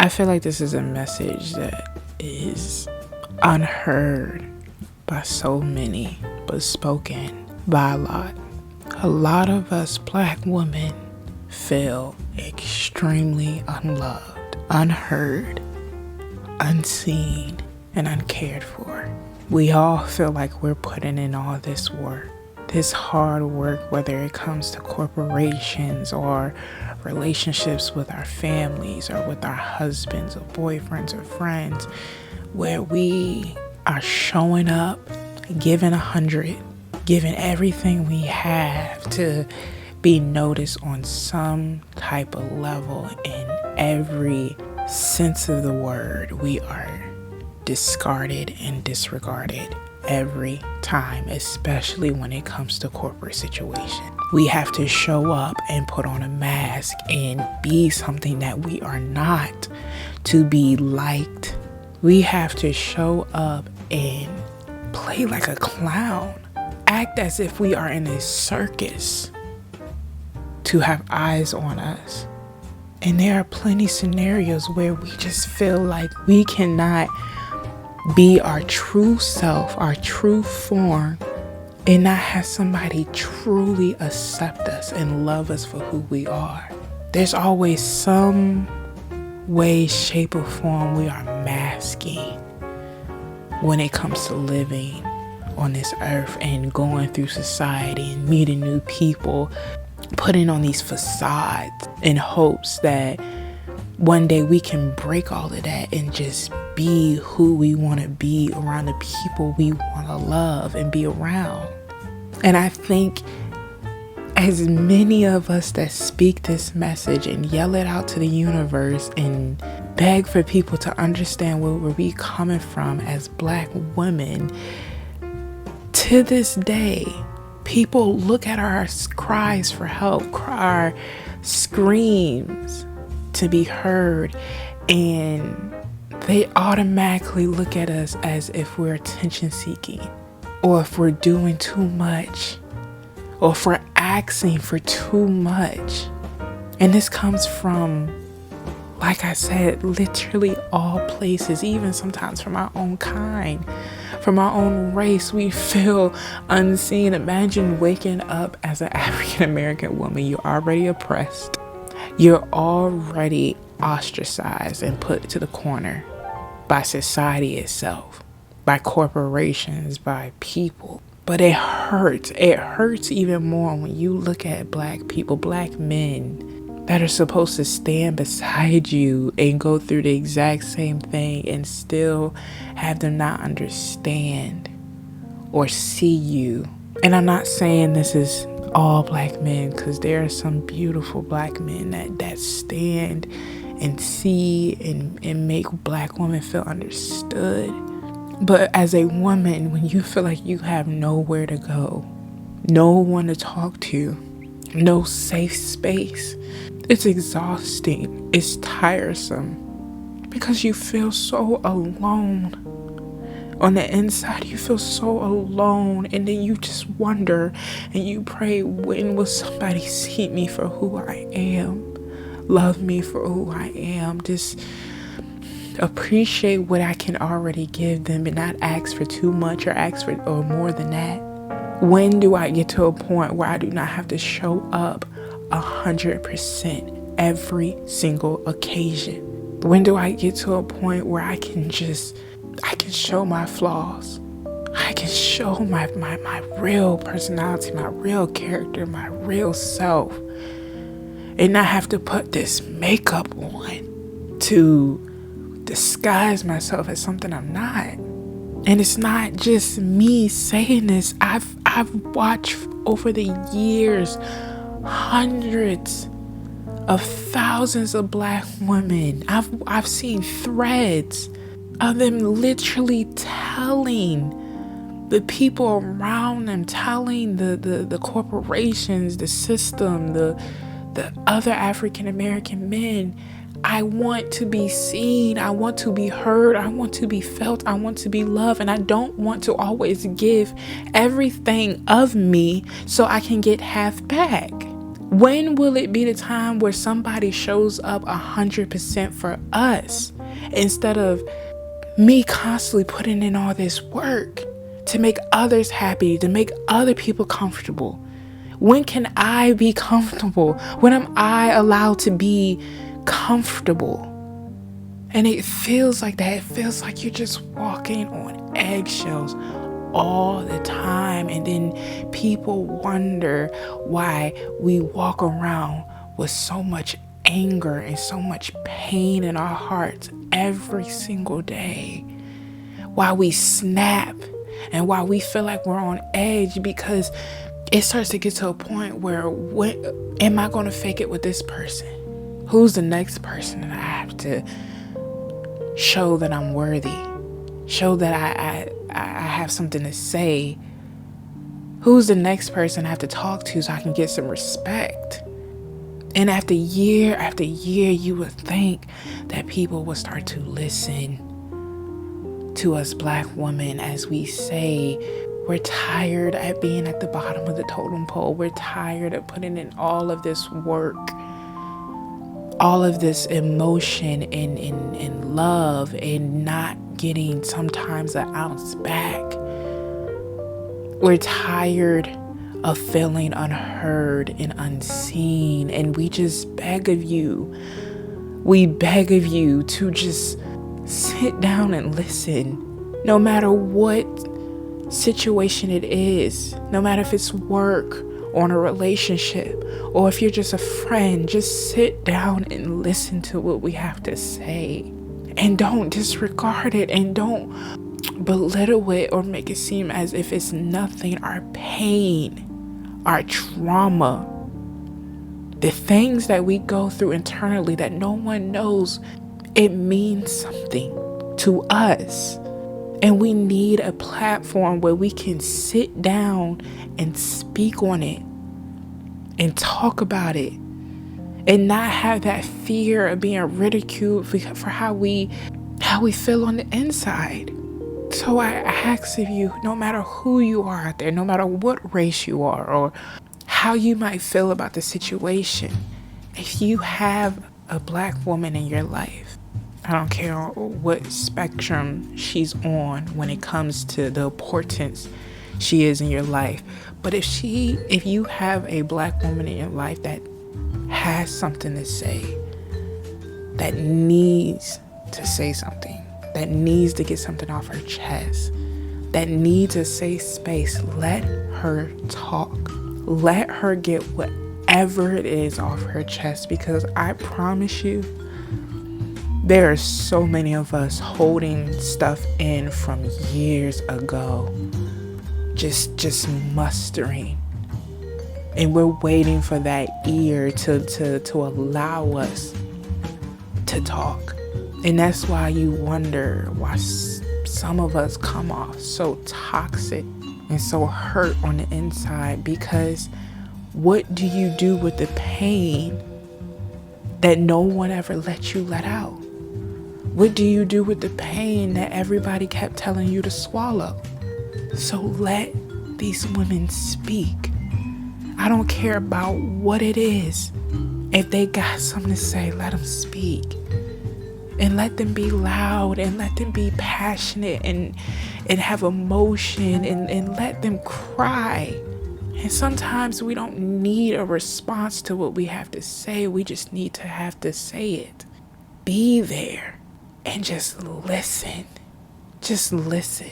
I feel like this is a message that is unheard by so many, but spoken by a lot. A lot of us Black women feel extremely unloved, unheard, unseen, and uncared for. We all feel like we're putting in all this work, this hard work, whether it comes to corporations or relationships with our families or with our husbands or boyfriends or friends, where we are showing up, giving 100, giving everything we have to be noticed on some type of level. In every sense of the word, we are discarded and disregarded every time, especially when it comes to corporate situation. We have to show up and put on a mask and be something that we are not to be liked. We have to show up and play like a clown, act as if we are in a circus to have eyes on us. And there are plenty scenarios where we just feel like we cannot be our true self, our true form, and not have somebody truly accept us and love us for who we are. There's always some way, shape, or form we are masking when it comes to living on this earth and going through society and meeting new people, putting on these facades in hopes that one day we can break all of that and just be who we want to be around the people we want to love and be around. And I think as many of us that speak this message and yell it out to the universe and beg for people to understand where we're coming from as Black women, to this day, people look at our cries for help, our screams to be heard, and they automatically look at us as if we're attention seeking, or if we're doing too much, or if we're asking for too much. And this comes from, like I said, literally all places, even sometimes from our own kind, from our own race. We feel unseen. Imagine waking up as an African American woman. You're already oppressed. You're already ostracized and put to the corner by society itself, by corporations, by people. But it hurts. It hurts even more when you look at Black people, Black men that are supposed to stand beside you and go through the exact same thing and still have them not understand or see you. And I'm not saying this is all Black men, because there are some beautiful Black men that stand and see and make Black women feel understood. But as a woman, when you feel like you have nowhere to go, no one to talk to, no safe space, it's exhausting, it's tiresome, because you feel so alone. On the inside, you feel so alone, and then you just wonder and you pray, when will somebody see me for who I am, love me for who I am, just appreciate what I can already give them and not ask for too much or ask for or more than that. When do I get to a point where I do not have to show up 100% every single occasion? When do I get to a point where I can show my flaws? I can show my real personality, my real character, my real self, and not have to put this makeup on to disguise myself as something I'm not. And it's not just me saying this. I've watched over the years hundreds of thousands of Black women. I've seen threads of them literally telling the people around them, telling the corporations, the system, the other African American men, I want to be seen, I want to be heard, I want to be felt, I want to be loved, and I don't want to always give everything of me so I can get half back. When will it be the time where somebody shows up 100% for us instead of me constantly putting in all this work to make others happy, to make other people comfortable? When can I be comfortable? When am I allowed to be comfortable? And it feels like that. It feels like you're just walking on eggshells all the time. And then people wonder why we walk around with so much anger and so much pain in our hearts every single day. Why we snap and why we feel like we're on edge, because it starts to get to a point where, when am I going to fake it with this person? Who's the next person that I have to show that I'm worthy? Show that I have something to say? Who's the next person I have to talk to so I can get some respect? And after year, you would think that people would start to listen to us Black women as we say we're tired at being at the bottom of the totem pole. We're tired of putting in all of this work, all of this emotion and love, and not getting sometimes an ounce back. We're tired of feeling unheard and unseen, and we just beg of you. We beg of you to just sit down and listen, no matter what situation it is, no matter if it's work or in a relationship, or if you're just a friend. Just sit down and listen to what we have to say, and don't disregard it, and don't belittle it or make it seem as if it's nothing. Our pain, our trauma, the things that we go through internally that no one knows, it means something to us. And we need a platform where we can sit down and speak on it and talk about it, and not have that fear of being ridiculed for how we feel on the inside. So I ask of you, no matter who you are out there, no matter what race you are or how you might feel about the situation, if you have a Black woman in your life, I don't care what spectrum she's on when it comes to the importance she is in your life, but if you have a Black woman in your life that has something to say, that needs to say something, that needs to get something off her chest, that needs a safe space, let her talk. Let her get whatever it is off her chest, because I promise you, there are so many of us holding stuff in from years ago, just mustering, and we're waiting for that ear to allow us to talk. And that's why you wonder why some of us come off so toxic and so hurt on the inside, because what do you do with the pain that no one ever let you let out? What do you do with the pain that everybody kept telling you to swallow? So let these women speak. I don't care about what it is. If they got something to say, let them speak. And let them be loud, and let them be passionate and have emotion, and let them cry. And sometimes we don't need a response to what we have to say. We just need to have to say it. Be there and just listen. Just listen.